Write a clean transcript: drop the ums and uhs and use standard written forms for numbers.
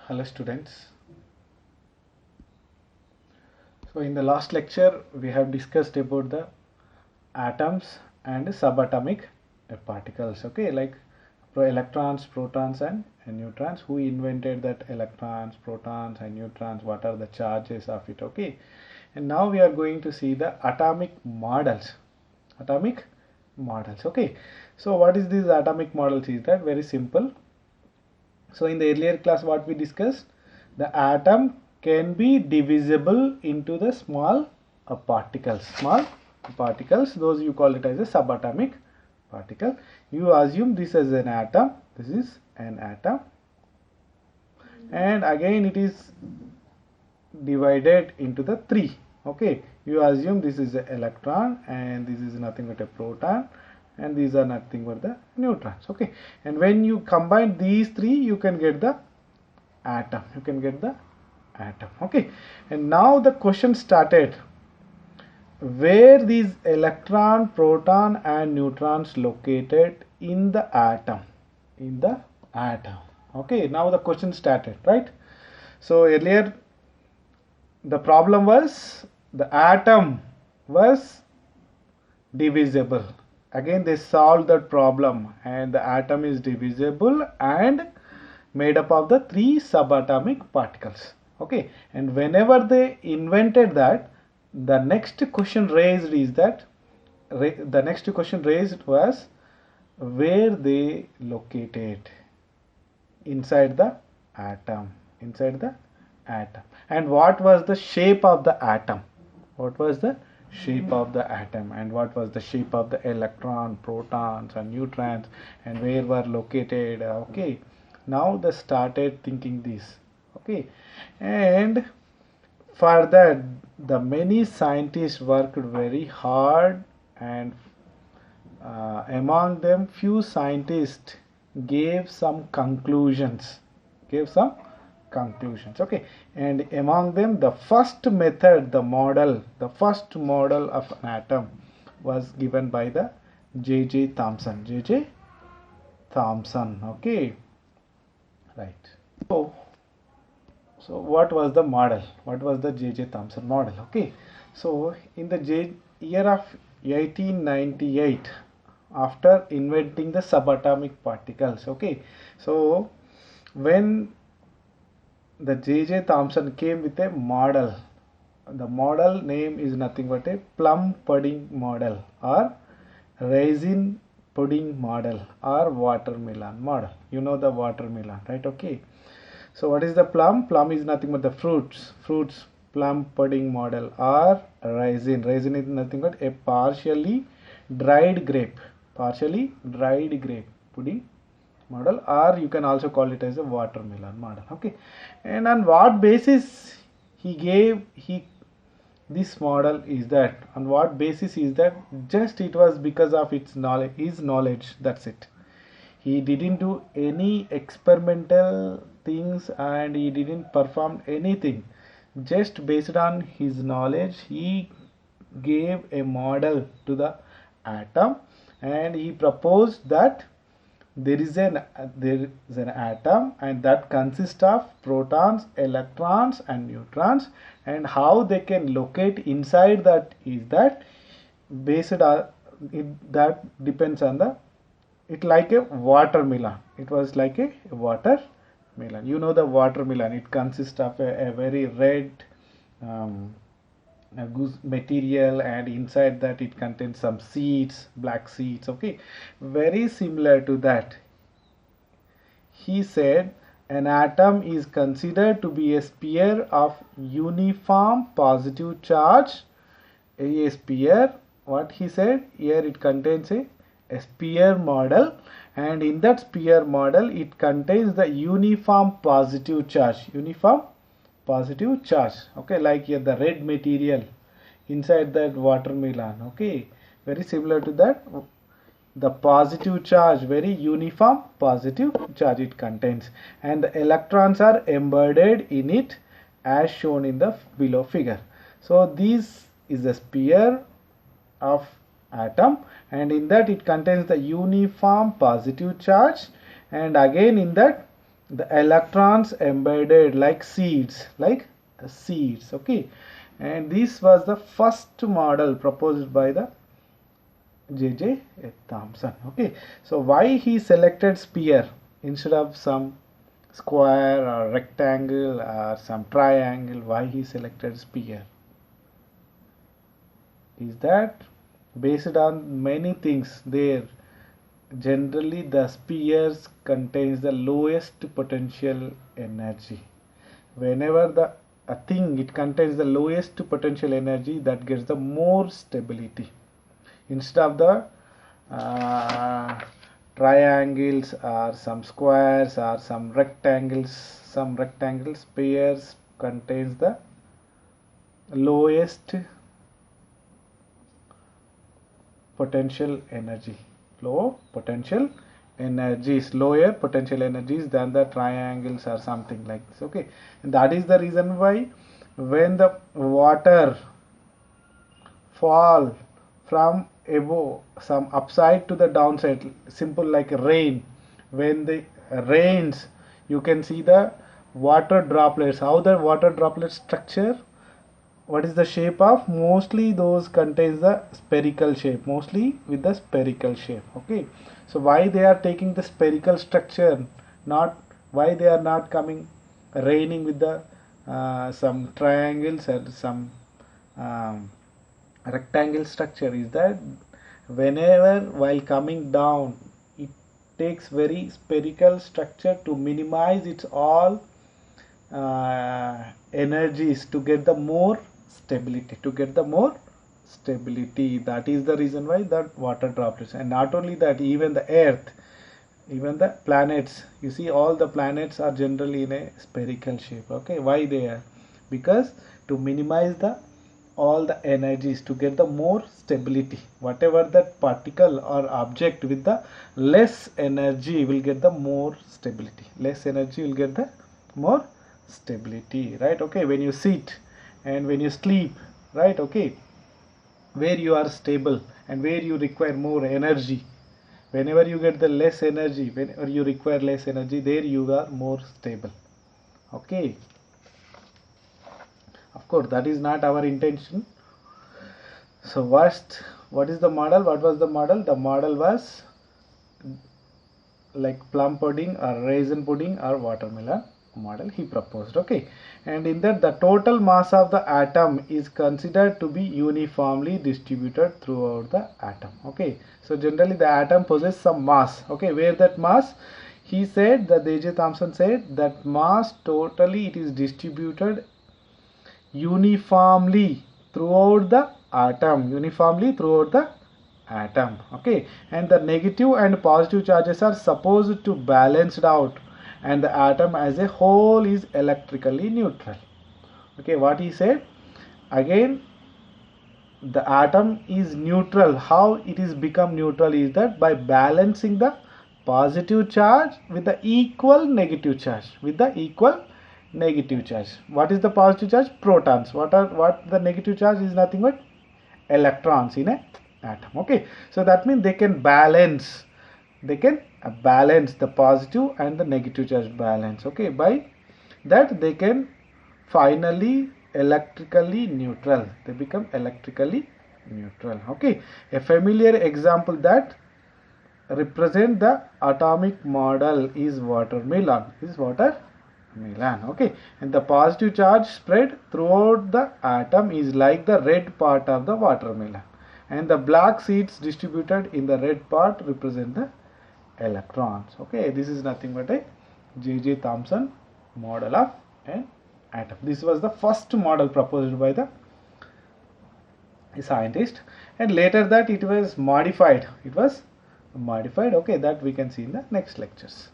Hello students. So in the last lecture we have discussed about the atoms and subatomic particles. Okay, like electrons, protons and neutrons. Who invented that electrons, protons and neutrons? What are the charges of it? Okay, and now we are going to see the atomic models. Atomic models. Okay, so what is these atomic models? Is that very simple? So in the earlier class what we discussed, the atom can be divisible into the small particles, those you call it as a subatomic particle. You assume this as an atom, this is an atom, and again it is divided into the three. Okay, you assume this is an electron and this is nothing but a proton and these are nothing but the neutrons. Okay, and when you combine these three you can get the atom, okay. And now the question started, where these electron, proton and neutrons located in the atom, okay. Now the question started, right? So earlier the problem was the atom was divisible. Again they solved that problem and the atom is divisible and made up of the three subatomic particles. Okay, and whenever they invented that, the next question raised was where they located inside the atom, and what was the shape of the atom, and what was the shape of the electron, protons and neutrons, and where were located. Okay, now they started thinking this. Okay, and for that the many scientists worked very hard, and among them few scientists gave some conclusions. Okay, and among them the first model of an atom was given by the J.J. Thomson. Okay, right. So what was the model? What was the J.J. Thomson model? Okay, so in the year of 1898, after inventing the subatomic particles, okay, so when the J.J. Thomson came with a model, the model name is nothing but a plum pudding model, or raisin pudding model, or watermelon model. You know the watermelon, right? Okay, so what is the plum? Plum is nothing but the fruits. Plum pudding model, or raisin is nothing but a partially dried grape pudding model, or you can also call it as a watermelon model. Okay, and on what basis he gave this model is that, on what basis is that? Just it was because of his knowledge, that's it. He didn't do any experimental things and he didn't perform anything. Just based on his knowledge, he gave a model to the atom, and he proposed that there is an atom, and that consists of protons, electrons and neutrons, and how they can locate inside that is that based on that depends on the, it like a watermelon. It was like a watermelon. You know the watermelon, it consists of a very red a goose material, and inside that it contains some seeds, black seeds. Okay, very similar to that. He said an atom is considered to be a sphere of uniform positive charge. A sphere, what he said here, it contains a sphere model, and in that sphere model it contains the uniform positive charge. Okay, like here the red material inside that watermelon. Okay, very similar to that, the positive charge, very uniform positive charge it contains, and the electrons are embedded in it as shown in the below figure. So this is a sphere of atom, and in that it contains the uniform positive charge, and again in that the electrons embedded like seeds, okay. And this was the first model proposed by the J.J. Thomson, okay. So why he selected sphere instead of some square or rectangle or some triangle? Why he selected sphere? Is that based on many things there. Generally the spheres contains the lowest potential energy. Whenever the a thing it contains the lowest potential energy, that gets the more stability instead of the triangles or some squares or some rectangles. Some rectangle spheres contains the lowest potential energy, low potential energies, lower potential energies than the triangles or something like this, okay. And that is the reason why when the water fall from above some upside to the downside, simple like rain, when the rains, you can see the water droplets, how the water droplets structure. What is the shape of? Mostly those contains the spherical shape, mostly with the spherical shape, okay. So why they are taking the spherical structure, not why they are not coming raining with the some triangles or some um, rectangle structure, is that whenever while coming down it takes very spherical structure to minimize its all energies to get the more stability, that is the reason why the water droplets. And not only that, even the earth, even the planets, you see all the planets are generally in a spherical shape, okay. Why they are? Because to minimize the all the energies to get the more stability, whatever that particle or object with the less energy will get the more stability, less energy will get the more stability, right, okay. When you sit and when you sleep, right, okay, where you are stable and where you require more energy, whenever you get the less energy, whenever you require less energy, there you are more stable, okay. Of course that is not our intention. So what is the model? What was the model? The model was like plum pudding or raisin pudding or watermelon model he proposed, okay. And in that the total mass of the atom is considered to be uniformly distributed throughout the atom, okay. So generally the atom possesses some mass, okay. Where that mass, he said that J.J. Thomson said that mass totally it is distributed uniformly throughout the atom, okay. And the negative and positive charges are supposed to balanced out, and the atom as a whole is electrically neutral, okay. What he said again, the atom is neutral. How it is become neutral is that by balancing the positive charge with the equal negative charge, What is the positive charge? Protons. What the negative charge is? Nothing but electrons in a atom, okay. So that means they can balance the positive and the negative charge balance, okay. By that they can finally electrically neutral, they become electrically neutral, okay. A familiar example that represent the atomic model is watermelon, okay. And the positive charge spread throughout the atom is like the red part of the watermelon, and the black seeds distributed in the red part represent the electrons, okay. This is nothing but a J.J. Thomson model of an atom. This was the first model proposed by the scientist, and later that it was modified, okay. That we can see in the next lectures.